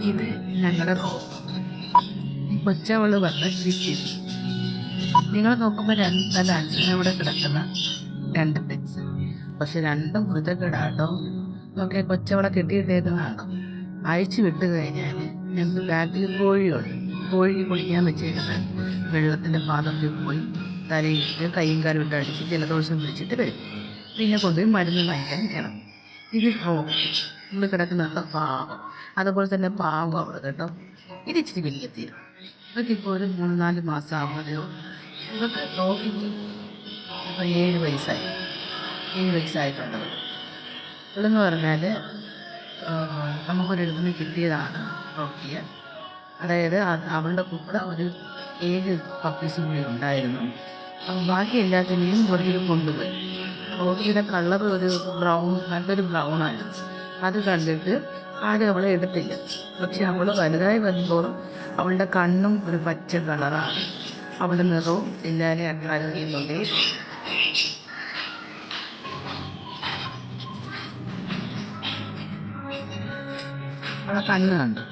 ഇത് ഞങ്ങളുടെ കൊച്ചവള് വന്ന് വിറ്റ്. നിങ്ങൾ നോക്കുമ്പോൾ നല്ല അച്ഛനവിടെ കിടക്കുന്ന രണ്ട് പെറ്റ്സ്, പക്ഷെ രണ്ടും വൃതകേടാട്ടോ. ഒക്കെ കൊച്ചവളെ കെട്ടിയിട്ടേക്കുന്നതാണ്. അഴിച്ചു വിട്ട് കഴിഞ്ഞാൽ ഞങ്ങൾക്ക് ബാക്കിൽ കോഴിയുണ്ട്. കോഴിക്ക് കുളിക്കാൻ വെച്ചേക്കുന്നത് വെള്ളത്തിൻ്റെ പാത്രത്തിൽ പോയി തലയിട്ട് കൈയും കാലും ഇട്ട് അടിച്ച് ജലദോഷം പിടിച്ചിട്ട് വരും. പിന്നെ കൊണ്ടുപോയി മരുന്ന് വാങ്ങിക്കാൻ വേണം. ഇത് നമ്മൾ കിടക്കുന്ന പാവം, അതുപോലെ തന്നെ പാവം അവൾ കേട്ടോ. ഇത് ഇച്ചിരി വലിയ തീരും. ഇവർക്കിപ്പോൾ ഒരു 3-4 മാസം ആവുന്നതേ ഉള്ളൂ. ഇവർക്ക് ടോക്കിക്ക് ഇപ്പോൾ 7 വയസ്സായി. 7 വയസ്സായിട്ടുണ്ട്. ഇവളെന്ന് പറഞ്ഞാൽ നമുക്കൊരിടത്തുനിന്ന് കിട്ടിയതാണ് റോക്കിയ. അതായത് അവളുടെ കൂടെ ഒരു 7 പപ്പീസും കൂടി ഉണ്ടായിരുന്നു. ബാക്കി എല്ലാത്തിനെയും പുറത്തേക്ക് കൊണ്ടുപോയി. റോക്കിയുടെ കളർ ഒരു ബ്രൗൺ, നല്ലൊരു ബ്രൗണായിരുന്നു. അത് കണ്ടിട്ട് ആരും അവളെ എടുത്തില്ല. പക്ഷെ അവൾ വലുതായി വരുമ്പോഴും അവളുടെ കണ്ണും ഒരു പച്ച കളറാണ്. അവളുടെ നിറവും എല്ലാവരെയും അട്രാക്ട് ചെയ്യുന്നുണ്ട്. അവളെ കണ്ണ് കണ്ടു.